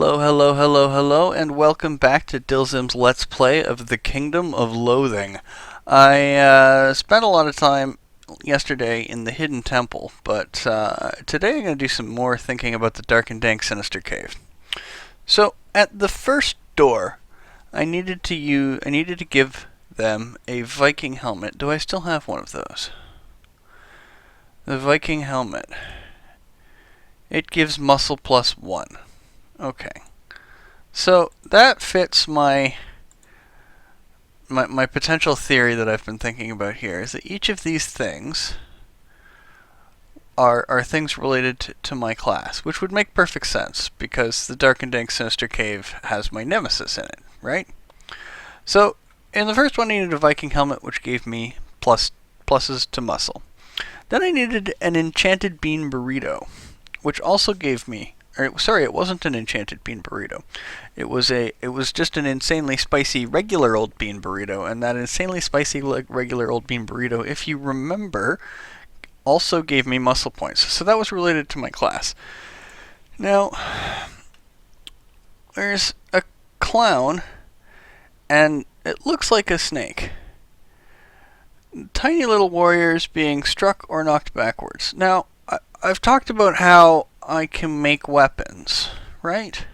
Hello, hello, hello, hello, and welcome back to Dilzim's Let's Play of the Kingdom of Loathing. I spent a lot of time yesterday in the Hidden Temple, but today I'm going to do some more thinking about the dark and dank Sinister Cave. So, at the first door, I needed to give them a Viking helmet. Do I still have one of those? The Viking helmet. It gives muscle plus 1. Okay. So that fits my potential theory that I've been thinking about here, is that each of these things are things related to my class, which would make perfect sense because the Dark and Dank Sinister Cave has my nemesis in it, right? So in the first one I needed a Viking helmet, which gave me pluses to muscle. Then I needed an enchanted bean burrito, which also gave me, sorry, it wasn't an enchanted bean burrito. It was just an insanely spicy regular old bean burrito, and that insanely spicy regular old bean burrito, if you remember, also gave me muscle points. So that was related to my class. Now, there's a clown, and it looks like a snake. Tiny little warriors being struck or knocked backwards. Now, I've talked about how I can make weapons, right?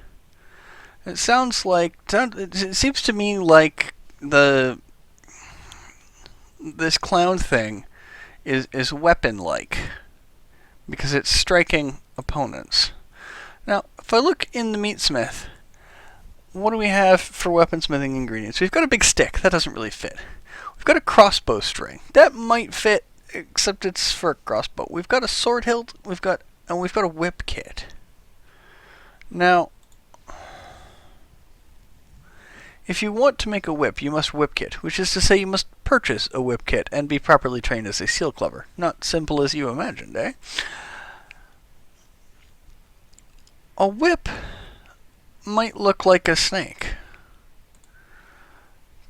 It seems to me like this clown thing is weapon-like because it's striking opponents. Now, if I look in the meatsmith, what do we have for weaponsmithing ingredients? We've got a big stick. That doesn't really fit. We've got a crossbow string. That might fit, except it's for a crossbow. We've got a sword hilt. We've got a whip kit. Now, if you want to make a whip, you must whip kit, which is to say you must purchase a whip kit and be properly trained as a seal clubber. Not simple as you imagined, eh? A whip might look like a snake,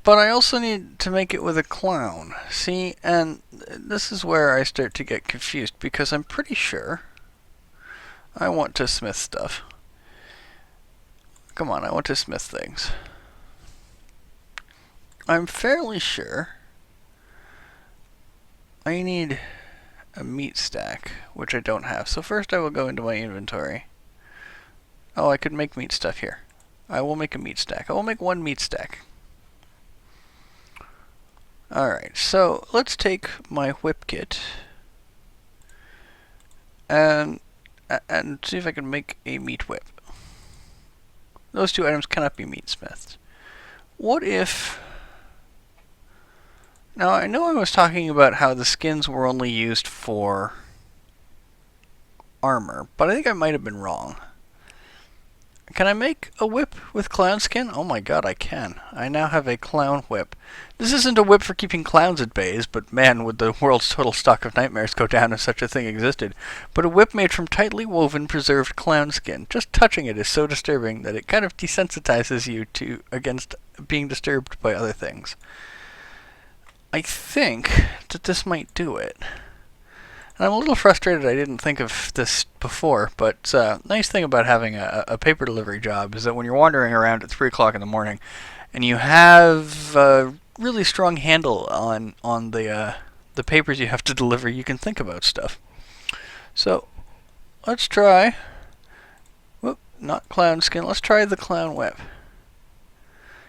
but I also need to make it with a clown. See, and this is where I start to get confused, because I'm pretty sure I want to smith stuff. Come on, I want to smith things. I'm fairly sure I need a meat stack, which I don't have. So first I will go into my inventory. Oh, I could make meat stuff here. I will make a meat stack. I will make one meat stack. Alright, so let's take my whip kit and see if I can make a meat whip. Those two items cannot be meatsmithed. What if... Now, I know I was talking about how the skins were only used for armor, but I think I might have been wrong. Can I make a whip with clown skin? Oh my god, I can. I now have a clown whip. This isn't a whip for keeping clowns at bay, but man, would the world's total stock of nightmares go down if such a thing existed. But a whip made from tightly woven, preserved clown skin. Just touching it is so disturbing that it kind of desensitizes you against being disturbed by other things. I think that this might do it. And I'm a little frustrated I didn't think of this before, but nice thing about having a paper delivery job is that when you're wandering around at 3 o'clock in the morning and you have a really strong handle on the papers you have to deliver, you can think about stuff. So let's try, whoop, not clown skin, let's try the clown whip.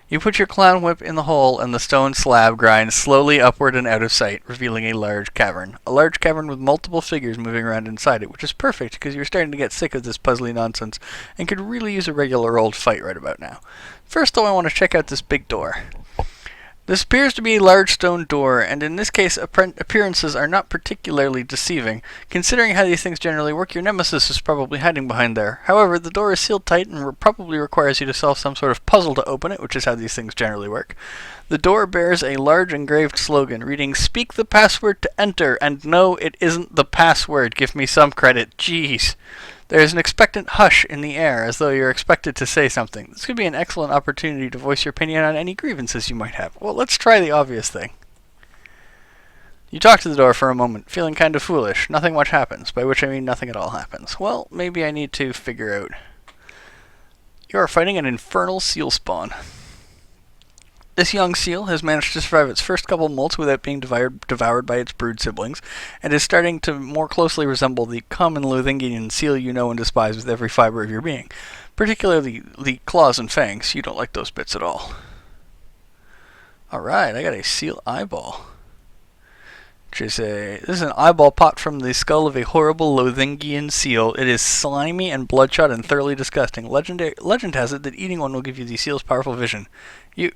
You put your clown whip in the hole, and the stone slab grinds slowly upward and out of sight, revealing a large cavern. A large cavern with multiple figures moving around inside it, which is perfect because you're starting to get sick of this puzzly nonsense and could really use a regular old fight right about now. First, though, I want to check out this big door. This appears to be a large stone door, and in this case, appearances are not particularly deceiving. Considering how these things generally work, your nemesis is probably hiding behind there. However, the door is sealed tight and probably requires you to solve some sort of puzzle to open it, which is how these things generally work. The door bears a large engraved slogan reading, "Speak the password to enter," and no, it isn't the password. Give me some credit. Jeez. There is an expectant hush in the air, as though you're expected to say something. This could be an excellent opportunity to voice your opinion on any grievances you might have. Well, let's try the obvious thing. You talk to the door for a moment, feeling kind of foolish. Nothing much happens, by which I mean nothing at all happens. Well, maybe I need to figure out You are fighting an infernal seal spawn. This young seal has managed to survive its first couple molts without being devoured by its brood siblings, and is starting to more closely resemble the common Lothingian seal you know and despise with every fiber of your being. Particularly the claws and fangs. You don't like those bits at all. Alright, I got a seal eyeball. This is an eyeball pot from the skull of a horrible Lothingian seal. It is slimy and bloodshot and thoroughly disgusting. Legend has it that eating one will give you the seal's powerful vision. You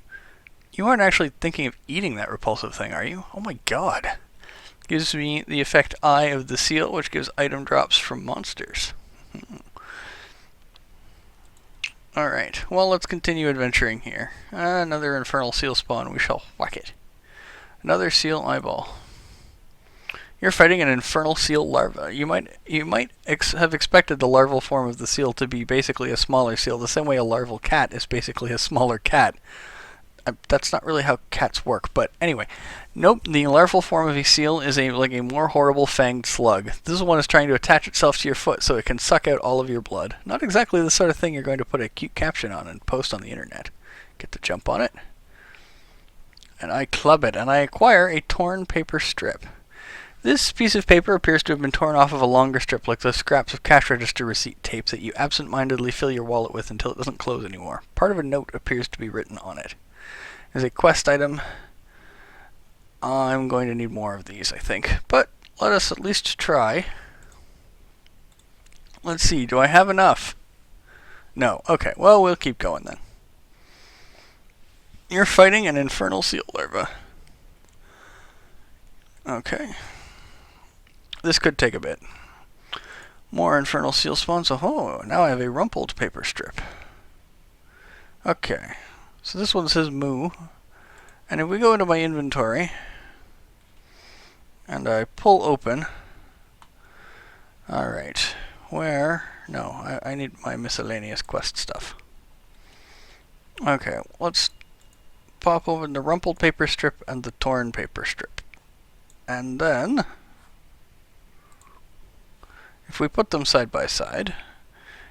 aren't actually thinking of eating that repulsive thing, are you? Oh my god. Gives me the effect Eye of the Seal, which gives item drops from monsters. Alright, well, let's continue adventuring here. Another infernal seal spawn. We shall whack it. Another seal eyeball. You're fighting an infernal seal larva. You might have expected the larval form of the seal to be basically a smaller seal, the same way a larval cat is basically a smaller cat. That's not really how cats work, but anyway. Nope, the larval form of a seal is like a more horrible fanged slug. This one is trying to attach itself to your foot so it can suck out all of your blood. Not exactly the sort of thing you're going to put a cute caption on and post on the internet. Get to jump on it. And I club it, and I acquire a torn paper strip. This piece of paper appears to have been torn off of a longer strip, like those scraps of cash register receipt tape that you absent-mindedly fill your wallet with until it doesn't close anymore. Part of a note appears to be written on it. As a quest item, I'm going to need more of these, I think. But let us at least try. Let's see, do I have enough? No. Okay, well, we'll keep going then. You're fighting an infernal seal larva. Okay. This could take a bit. More infernal seal spawns. Oh, now I have a rumpled paper strip. Okay. So this one says moo. And if we go into my inventory and I pull open. Alright. Where? No, I need my miscellaneous quest stuff. Okay, let's pop open the rumpled paper strip and the torn paper strip. And then, if we put them side by side,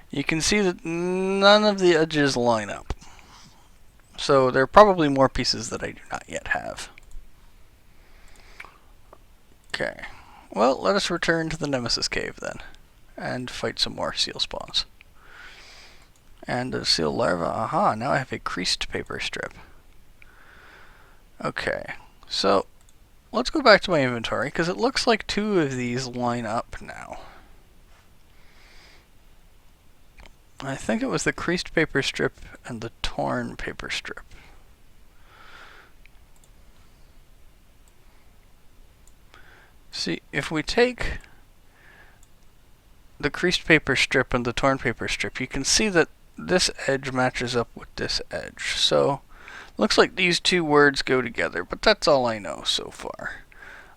you can see that none of the edges line up. So there are probably more pieces that I do not yet have. Okay. Well, let us return to the Nemesis Cave then, and fight some more seal spawns. And a seal larva. Aha, now I have a creased paper strip. Okay, so let's go back to my inventory, because it looks like two of these line up now. I think it was the creased paper strip and the torn paper strip. See, if we take the creased paper strip and the torn paper strip, you can see that this edge matches up with this edge. So, looks like these two words go together, but that's all I know so far.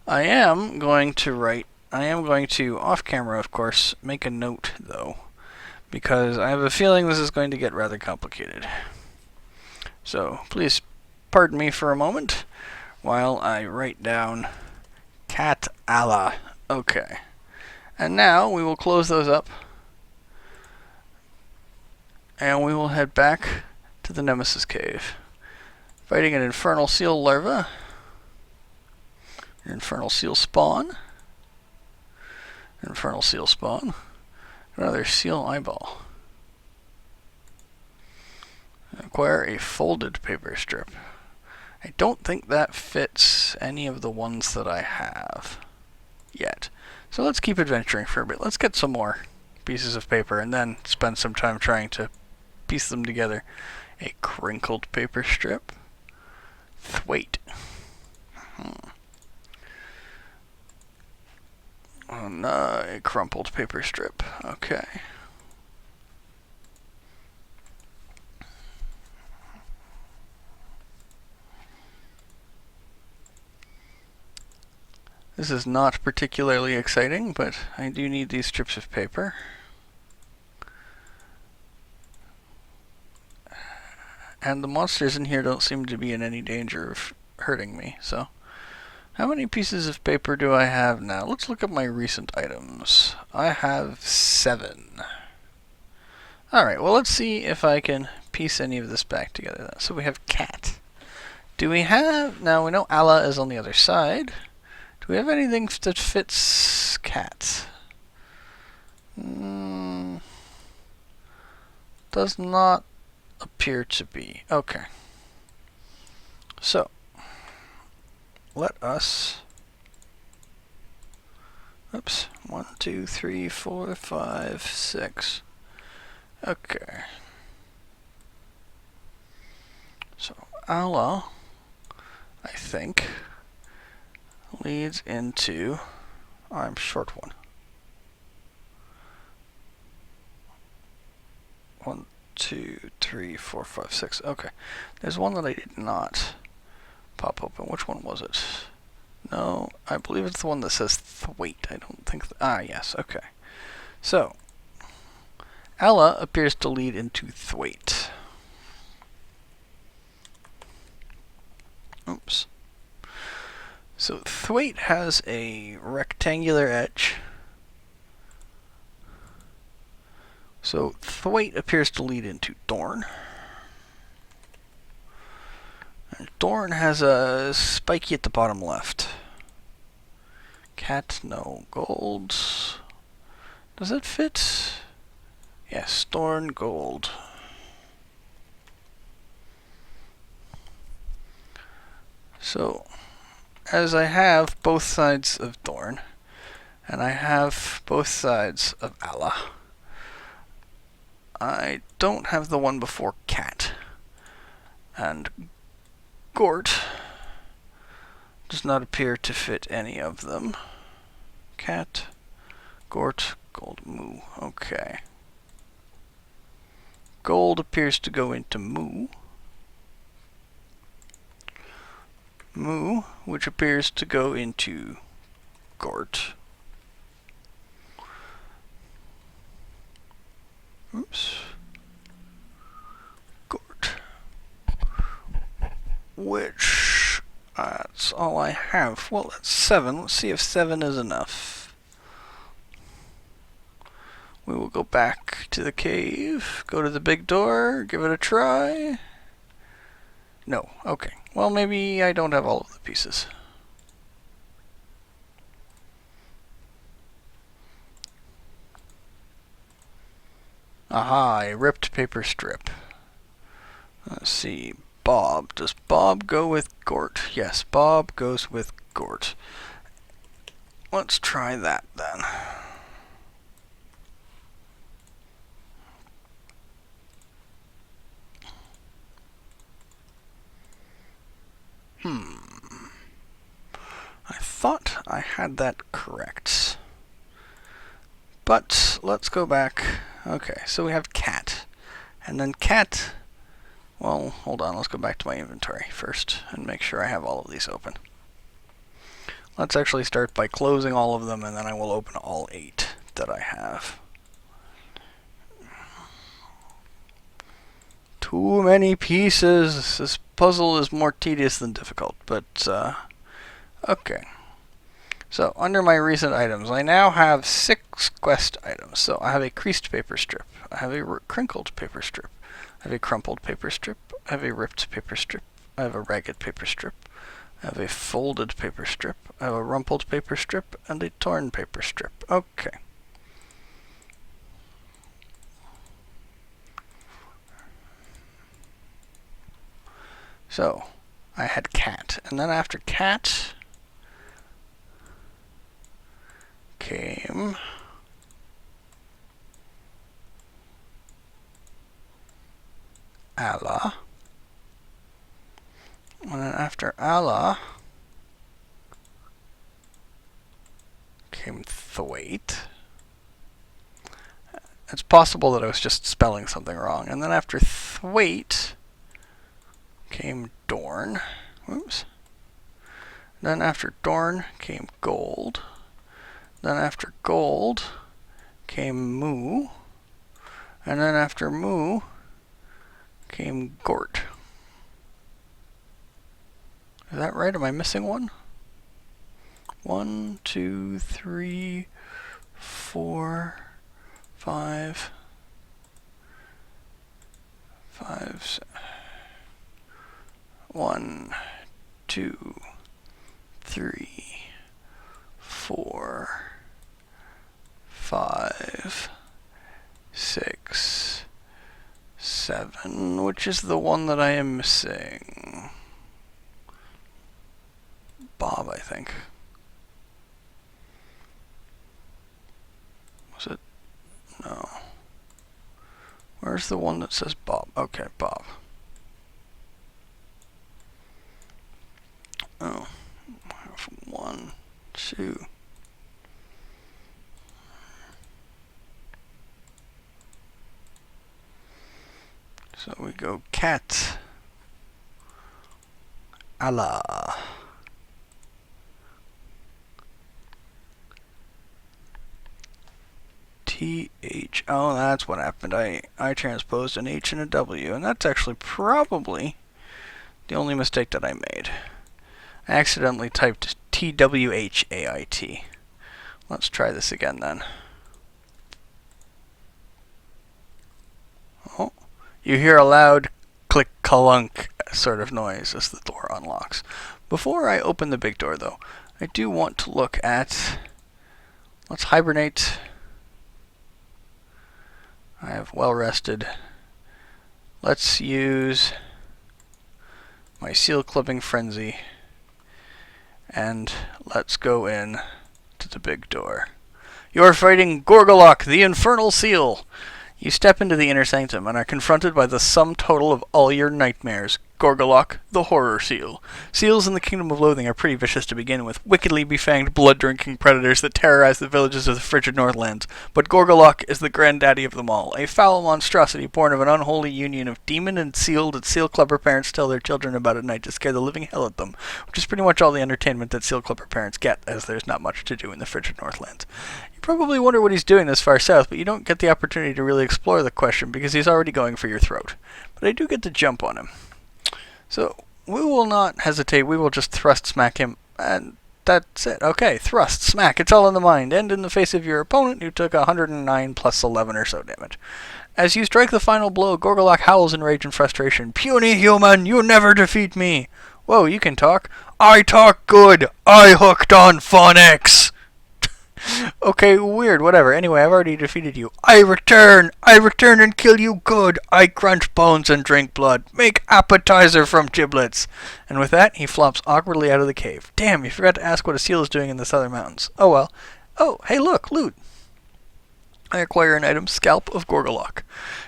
I am going to, off camera of course, make a note though, because I have a feeling this is going to get rather complicated. So, please pardon me for a moment while I write down Cat Allah. Okay. And now we will close those up. And we will head back to the Nemesis Cave. Fighting an infernal seal larva. An infernal seal spawn. An infernal seal spawn. Another seal eyeball. Acquire a folded paper strip. I don't think that fits any of the ones that I have yet. So let's keep adventuring for a bit. Let's get some more pieces of paper and then spend some time trying to piece them together. A crinkled paper strip. Thwaite. Oh no, a crumpled paper strip. Okay. This is not particularly exciting, but I do need these strips of paper. And the monsters in here don't seem to be in any danger of hurting me, so... How many pieces of paper do I have now? Let's look at my recent items. I have 7. Alright, well let's see if I can piece any of this back together then. So we have cat. Do we have... Now we know Allah is on the other side. Do we have anything that fits cat? Does not appear to be. Okay. So, let us... Oops. 1, 2, 3, 4, 5, 6. Okay. So, Allah, I think, leads into... I'm short one. 1, 2, 3, 4, 5, 6. Okay. There's one that I did not pop open. Which one was it? No, I believe it's the one that says Thwaite. I don't think... yes. Okay. So, Allah appears to lead into Thwaite. Oops. So, Thwaite has a rectangular edge. So, Thwaite appears to lead into Dorn. And Dorn has a spiky at the bottom left. Cat, no. Gold. Does it fit? Yes, Dorn, gold. So, as I have both sides of Dorn, and I have both sides of Allah, I don't have the one before cat. And Gort does not appear to fit any of them. Cat, Gort, gold, moo. Okay. Gold appears to go into moo. Moo, which appears to go into Gort. Oops. Gort. Which, that's all I have. Well, that's 7. Let's see if 7 is enough. We will go back to the cave, go to the big door, give it a try. No, okay. Well, maybe I don't have all of the pieces. Aha, a ripped paper strip. Let's see. Bob. Does Bob go with Gort? Yes, Bob goes with Gort. Let's try that then. I thought I had that correct. But let's go back. Okay, so we have cat. And then cat... Well, hold on. Let's go back to my inventory first and make sure I have all of these open. Let's actually start by closing all of them, and then I will open all 8 that I have. Too many pieces. This puzzle is more tedious than difficult, but okay. So, under my recent items, I now have 6 quest items. So, I have a creased paper strip, I have a crinkled paper strip, I have a crumpled paper strip, I have a ripped paper strip, I have a ragged paper strip, I have a folded paper strip, I have a rumpled paper strip, and a torn paper strip. Okay. So, I had cat, and then after cat came Allah, and then after Allah came Thwaite. It's possible that I was just spelling something wrong. And then after Thwaite came Dorn. Oops. Then after Dorn came Gold. Then after Gold came Moo. And then after Moo came Gort. Is that right? Am I missing one? 1, 2, 3, 4, 5, 1, 2, 3, 4, 5, 6, 7, which is the one that I am missing? Bob, I think. Was it? No. Where's the one that says Bob? Okay, Bob. Oh. 1, 2. So we go cat. Allah. TH. Oh, that's what happened. I transposed an H and a W, and that's actually probably the only mistake that I made. I accidentally typed TWHAIT. Let's try this again then. Oh, you hear a loud click clunk sort of noise as the door unlocks. Before I open the big door, though, I do want to look at... Let's hibernate. I have well rested. Let's use my seal clipping frenzy. And let's go in to the big door. You're fighting Gorgolok, the Infernal Seal. You step into the inner sanctum and are confronted by the sum total of all your nightmares. Gorgolok, the Horror Seal. Seals in the Kingdom of Loathing are pretty vicious to begin with, wickedly befanged, blood-drinking predators that terrorize the villages of the frigid Northlands. But Gorgolok is the granddaddy of them all, a foul monstrosity born of an unholy union of demon and seal that seal clubber parents tell their children about at night to scare the living hell at them, which is pretty much all the entertainment that seal clubber parents get, as there's not much to do in the frigid Northlands. You probably wonder what he's doing this far south, but you don't get the opportunity to really explore the question because he's already going for your throat. But I do get to jump on him. So, we will not hesitate, we will just thrust smack him, and that's it. Okay, thrust, smack, it's all in the mind, and in the face of your opponent who took 109 plus 11 or so damage. As you strike the final blow, Gorgolok howls in rage and frustration. Puny human, you never defeat me! Whoa, you can talk. I talk good! I hooked on phonics! Okay, weird, whatever. Anyway, I've already defeated you. I return and kill you good! I crunch bones and drink blood. Make appetizer from giblets! And with that, he flops awkwardly out of the cave. Damn, you forgot to ask what a seal is doing in the southern mountains. Oh well. Oh, hey look, loot! I acquire an item, Scalp of Gorgolok.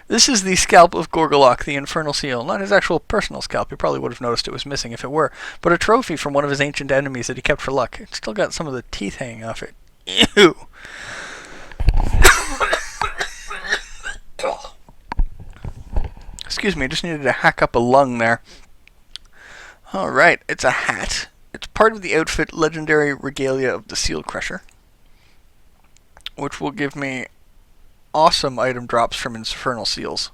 This is the Scalp of Gorgolok, the Infernal Seal. Not his actual personal scalp, you probably would have noticed it was missing if it were, but a trophy from one of his ancient enemies that he kept for luck. It's still got some of the teeth hanging off it. Ew. Excuse me, I just needed to hack up a lung there. Alright, it's a hat. It's part of the outfit Legendary Regalia of the Seal Crusher, which will give me awesome item drops from Infernal Seals.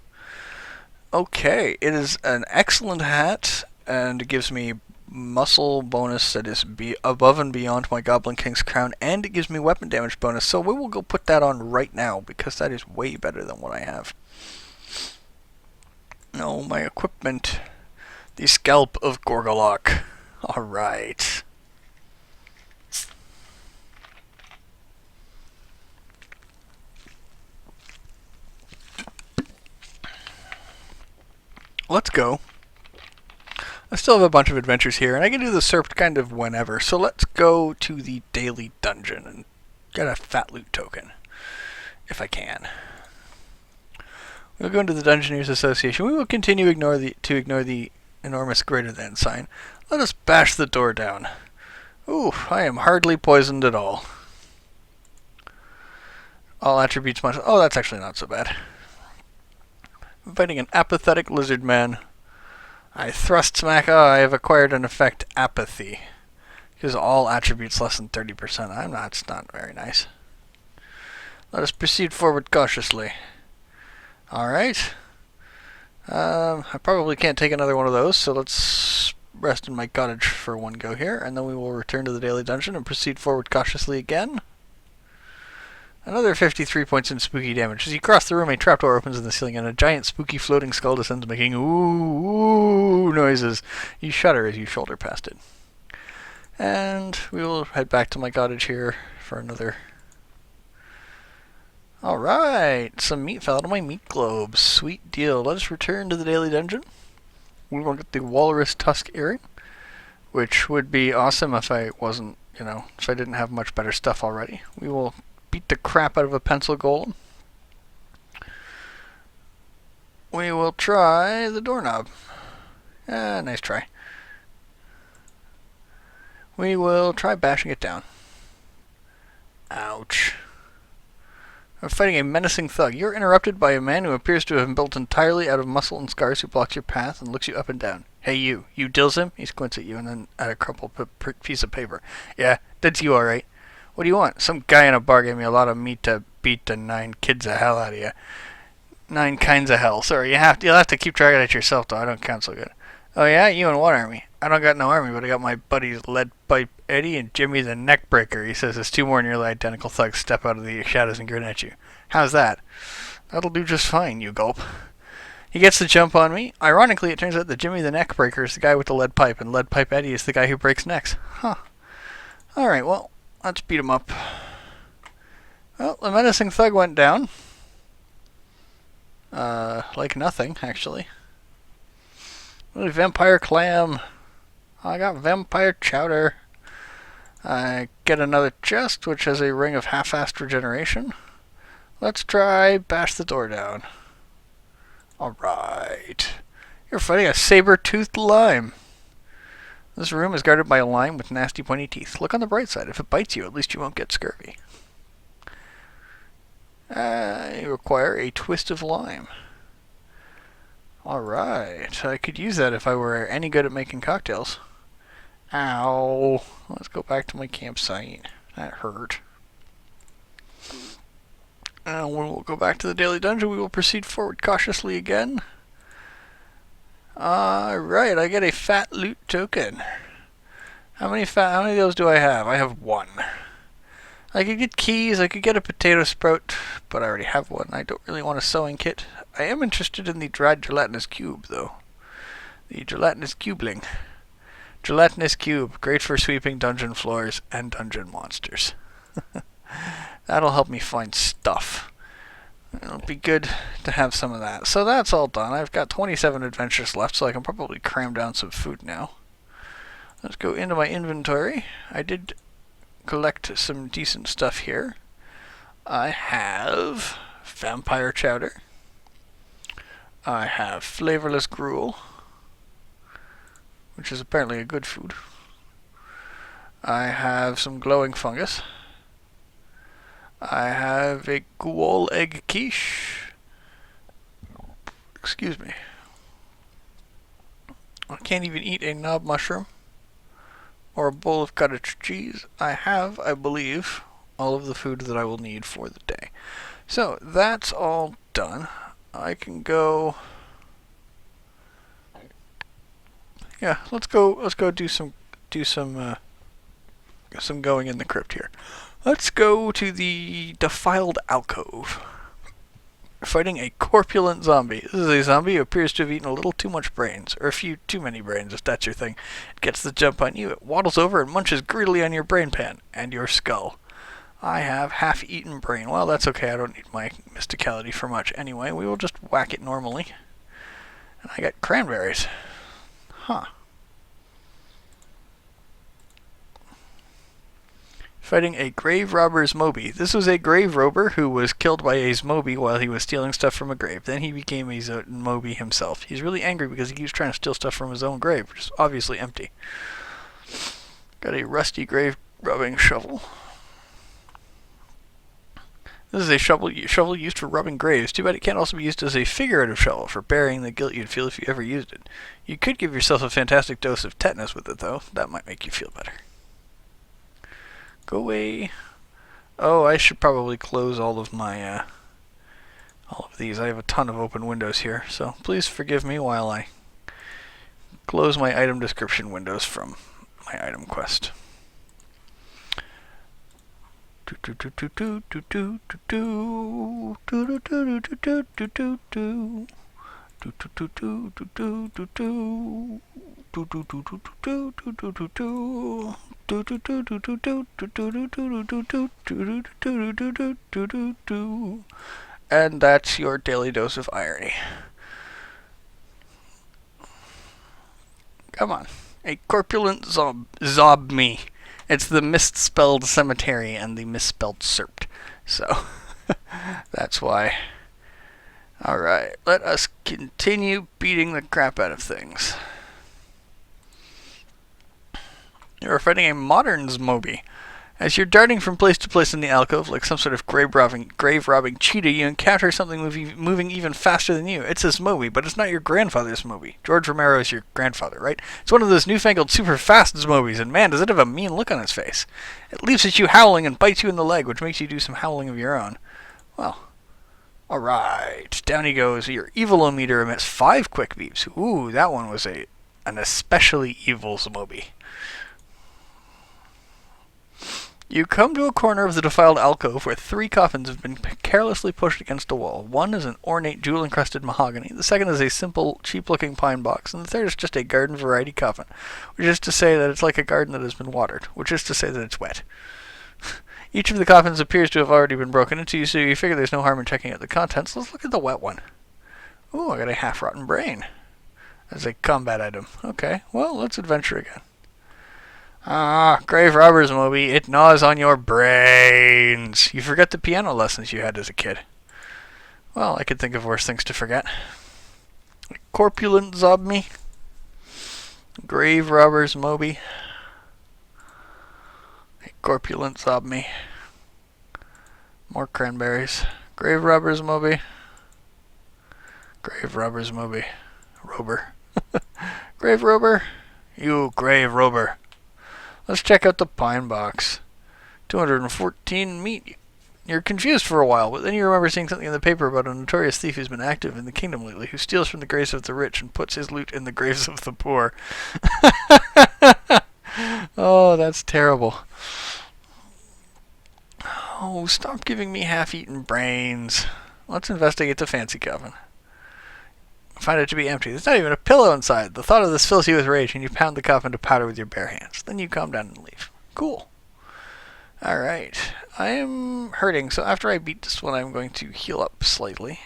Okay, it is an excellent hat, and it gives me muscle bonus that is above and beyond my Goblin King's crown, and it gives me weapon damage bonus, so we will go put that on right now, because that is way better than what I have. No, my equipment. The Scalp of Gorgolok. Alright. Let's go. I still have a bunch of adventures here, and I can do the SERP kind of whenever, so let's go to the daily dungeon and get a fat loot token, if I can. We'll go into the Dungeoneers Association. We will continue to ignore the enormous greater than sign. Let us bash the door down. Ooh, I am hardly poisoned at all. All attributes must... Oh, that's actually not so bad. I'm fighting an apathetic lizard man. I thrust smack. Oh, I have acquired an effect, apathy. Because all attributes less than 30%. It's not very nice. Let us proceed forward cautiously. Alright. I probably can't take another one of those, so let's rest in my cottage for one go here, and then we will return to the daily dungeon and proceed forward cautiously again. Another 53 points in spooky damage. As you cross the room, a trapdoor opens in the ceiling, and a giant spooky floating skull descends, making ooh noises. You shudder as you shoulder past it. And we will head back to my cottage here for another... Alright, some meat fell out of my meat globes. Sweet deal. Let us return to the daily dungeon. We will get the walrus tusk earring, which would be awesome if I wasn't, if I didn't have much better stuff already. We will beat the crap out of a pencil golem. We will try the doorknob. Nice try. We will try bashing it down. Ouch. I'm fighting a menacing thug. You're interrupted by a man who appears to have been built entirely out of muscle and scars, who blocks your path and looks you up and down. Hey you dills him? He squints at you and then at a crumpled piece of paper. Yeah, that's you alright. What do you want? Some guy in a bar gave me a lot of meat to beat the 9 kids of hell out of you. 9 kinds of hell. Sorry, you'll have to keep track of it yourself though. I don't count so good. Oh yeah? You and what army? I don't got no army, but I got my buddies Lead Pipe Eddie and Jimmy the Neckbreaker. He says as 2 more nearly identical thugs step out of the shadows and grin at you. How's that? That'll do just fine, you gulp. He gets the jump on me. Ironically, it turns out that Jimmy the Neckbreaker is the guy with the lead pipe, and Lead Pipe Eddie is the guy who breaks necks. Huh. Alright, well, let's beat him up. Well, the menacing thug went down. Like nothing, actually. Vampire clam. I got vampire chowder. I get another chest, which has a ring of half-assed regeneration. Let's try bash the door down. Alright. You're fighting a saber-toothed lime. This room is guarded by a lime with nasty pointy teeth. Look on the bright side. If it bites you, at least you won't get scurvy. You require a twist of lime. Alright. I could use that if I were any good at making cocktails. Ow. Let's go back to my campsite. That hurt. And when we'll go back to the daily dungeon, we will proceed forward cautiously again. Alright, I get a fat loot token. How many of those do I have? I have 1. I could get keys, I could get a potato sprout, but I already have one. I don't really want a sewing kit. I am interested in the dried gelatinous cube, though. The gelatinous cubeling. Gelatinous cube, great for sweeping dungeon floors and dungeon monsters. That'll help me find stuff. It'll be good to have some of that. So that's all done. I've got 27 adventures left, so I can probably cram down some food now. Let's go into my inventory. I did collect some decent stuff here. I have vampire chowder. I have flavorless gruel, which is apparently a good food. I have some glowing fungus. I have a ghoul egg quiche. Excuse me. I can't even eat a knob mushroom or a bowl of cottage cheese. I have, I believe, all of the food that I will need for the day. So that's all done. I can go. Yeah, let's go do some going in the crypt here. Let's go to the defiled alcove. Fighting a corpulent zombie. This is a zombie who appears to have eaten a little too much brains, or a few too many brains, if that's your thing. It gets the jump on you, it waddles over and munches greedily on your brain pan and your skull. I have half-eaten brain. Well, that's okay, I don't need my mysticality for much anyway. We will just whack it normally. And I got cranberries. Huh. Fighting a grave robber's Moby. This was a grave robber who was killed by a Moby while he was stealing stuff from a grave. Then he became a Moby himself. He's really angry because he keeps trying to steal stuff from his own grave, which is obviously empty. Got a rusty grave rubbing shovel. This is a shovel used for rubbing graves. Too bad it can't also be used as a figurative shovel for burying the guilt you'd feel if you ever used it. You could give yourself a fantastic dose of tetanus with it, though. That might make you feel better. Go away. Oh, I should probably close all of my, all of these. I have a ton of open windows here, so please forgive me while I close my item description windows from my item quest. And that's your daily dose of irony. Come on. A corpulent zob me. It's the misspelled cemetery and the misspelled serped. So, that's why. Alright, let us continue beating the crap out of things. You're fighting a modern Zmobi. As you're darting from place to place in the alcove like some sort of grave-robbing cheetah, you encounter something moving even faster than you. It's a Zmobi, but it's not your grandfather's Zmobi. George Romero is your grandfather, right? It's one of those newfangled super-fast Zmobis, and man, does it have a mean look on its face. It leaps at you howling and bites you in the leg, which makes you do some howling of your own. Well, alright, down he goes. Your evil-o-meter emits 5 quick beeps. Ooh, that one was an especially evil Zmobi. You come to a corner of the defiled alcove where 3 coffins have been carelessly pushed against a wall. One is an ornate jewel-encrusted mahogany, the second is a simple, cheap-looking pine box, and the third is just a garden-variety coffin, which is to say that it's like a garden that has been watered, which is to say that it's wet. Each of the coffins appears to have already been broken into, so you figure there's no harm in checking out the contents. Let's look at the wet one. Ooh, I got a half-rotten brain as a combat item. Okay, well, let's adventure again. Ah, grave robbers, Moby. It gnaws on your brains. You forget the piano lessons you had as a kid. Well, I could think of worse things to forget. Corpulent Zobme. Grave robbers, Moby. Corpulent Zobme. More cranberries. Grave robbers, Moby. Grave robbers, Moby. Rober. Grave robber. You grave robber. Let's check out the pine box. 214 meat. You're confused for a while, but then you remember seeing something in the paper about a notorious thief who's been active in the kingdom lately, who steals from the graves of the rich and puts his loot in the graves of the poor. Oh, that's terrible. Oh, stop giving me half-eaten brains. Let's investigate the fancy coffin. Find it to be empty. There's not even a pillow inside. The thought of this fills you with rage, and you pound the coffin to powder with your bare hands. Then you calm down and leave. Cool. Alright. I am hurting, so after I beat this one, I'm going to heal up slightly.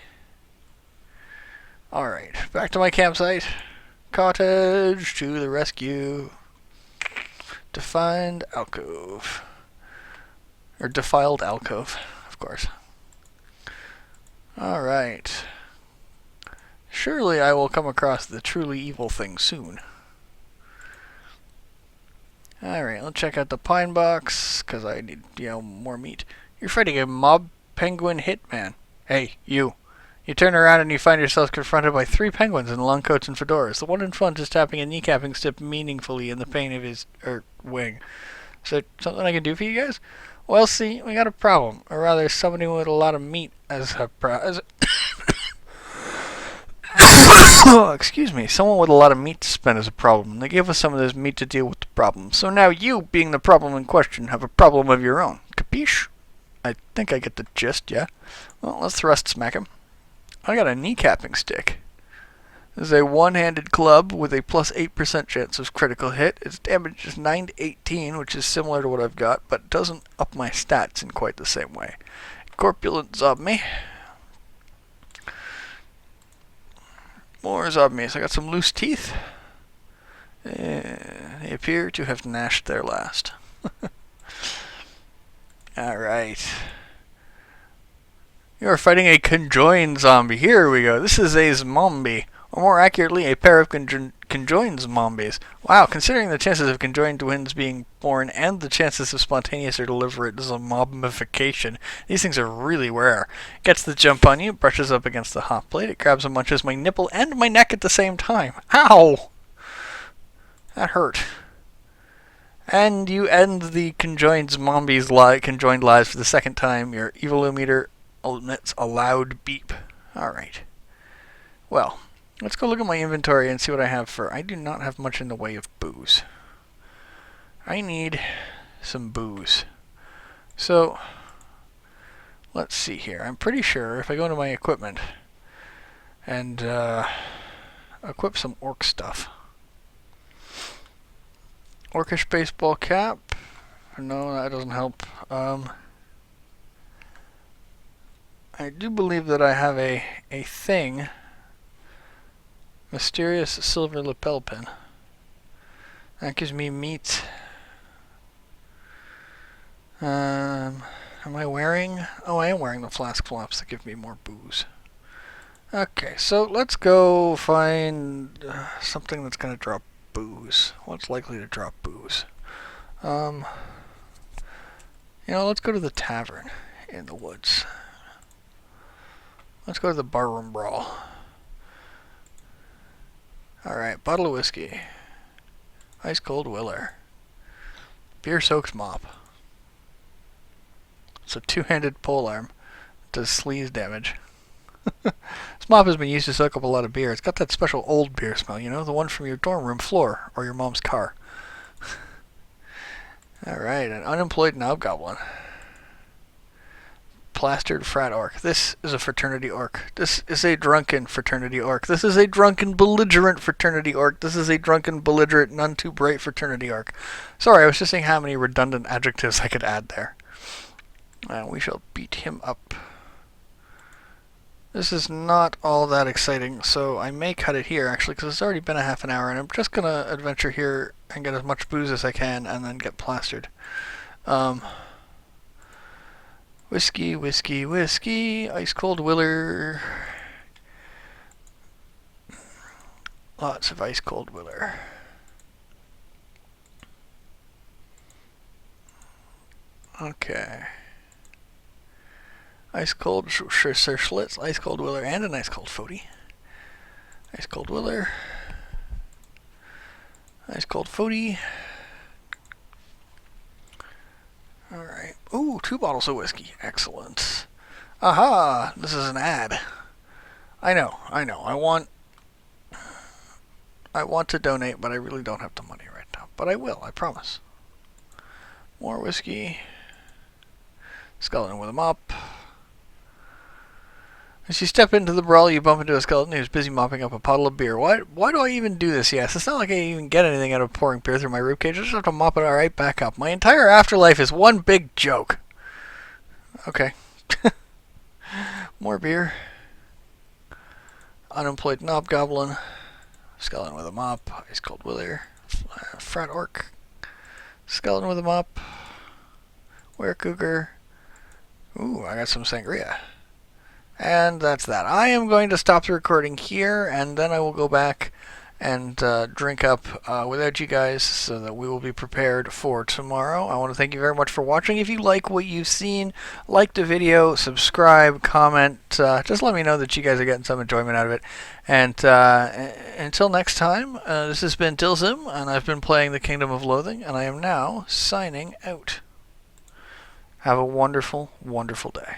Alright. Back to my campsite. Cottage to the rescue. Defined alcove. Or defiled alcove, of course. Alright. Surely I will come across the truly evil thing soon. Alright, let's check out the pine box, because I need, more meat. You're fighting a mob penguin hitman. Hey, you. You turn around and you find yourself confronted by 3 penguins in long coats and fedoras. The one in front is tapping a kneecapping step meaningfully in the pain of his, wing. Is there something I can do for you guys? Well, see, we got a problem. Or rather, somebody with a lot of meat as a oh, excuse me. Someone with a lot of meat to spend is a problem. They gave us some of this meat to deal with the problem. So now you, being the problem in question, have a problem of your own. Capiche? I think I get the gist, yeah? Well, let's thrust smack him. I got a kneecapping stick. This is a one-handed club with a plus 8% chance of critical hit. Its damage is 9 to 18, which is similar to what I've got, but doesn't up my stats in quite the same way. Corpulent Zobme. More Zobmes. I got some loose teeth. They appear to have gnashed their last. Alright. You are fighting a conjoined zombie. Here we go. This is a zombie. Or more accurately, a pair of conjoined zombies. Wow, considering the chances of conjoined twins being born and the chances of spontaneous or deliberate zombification, these things are really rare. It gets the jump on you, brushes up against the hot plate, it grabs and munches my nipple and my neck at the same time. Ow! That hurt. And you end the conjoined zombies' conjoined lives for the second time. Your evil-o-meter emits a loud beep. Alright. Well, let's go look at my inventory and see what I have for... I do not have much in the way of booze. I need some booze. So, let's see here. I'm pretty sure if I go into my equipment and equip some orc stuff. Orcish baseball cap. No, that doesn't help. I do believe that I have a thing. Mysterious silver lapel pin. That gives me meat. Am I wearing? Oh, I am wearing the flask flaps that give me more booze. Okay, so let's go find something that's going to drop booze. What's likely to drop booze? You know, let's go to the tavern in the woods. Let's go to the barroom brawl. Alright, bottle of whiskey. Ice cold willer. Beer soaked mop. It's a two-handed polearm. Does sleaze damage. This mop has been used to soak up a lot of beer. It's got that special old beer smell, you know, the one from your dorm room floor or your mom's car. Alright, an unemployed knobgoblin. Plastered frat orc. This is a fraternity orc. This is a drunken fraternity orc. This is a drunken belligerent fraternity orc. This is a drunken belligerent none too bright fraternity orc. Sorry, I was just saying how many redundant adjectives I could add there. We shall beat him up. This is not all that exciting, so I may cut it here actually because it's already been a half an hour and I'm just going to adventure here and get as much booze as I can and then get plastered. Whiskey, whiskey, whiskey, ice cold willer. Lots of ice cold willer. Okay. Ice cold Sir Schlitz, ice cold willer, and an ice cold footy. Ice cold willer. Ice cold footy. Alright. Ooh, 2 bottles of whiskey. Excellent. Aha! This is an ad. I know. I want to donate, but I really don't have the money right now. But I will, I promise. More whiskey. Skeleton with a mop. As you step into the brawl, you bump into a skeleton who's busy mopping up a puddle of beer. Why do I even do this? Yes, it's not like I even get anything out of pouring beer through my ribcage. I just have to mop it right back up. My entire afterlife is one big joke. Okay. More beer. Unemployed knobgoblin. Skeleton with a mop. Ice cold willer. Frat orc. Skeleton with a mop. Were-cougar. Ooh, I got some sangria. And that's that. I am going to stop the recording here, and then I will go back and drink up without you guys so that we will be prepared for tomorrow. I want to thank you very much for watching. If you like what you've seen, like the video, subscribe, comment. Just let me know that you guys are getting some enjoyment out of it. And until next time, this has been Tilsim, and I've been playing the Kingdom of Loathing, and I am now signing out. Have a wonderful, wonderful day.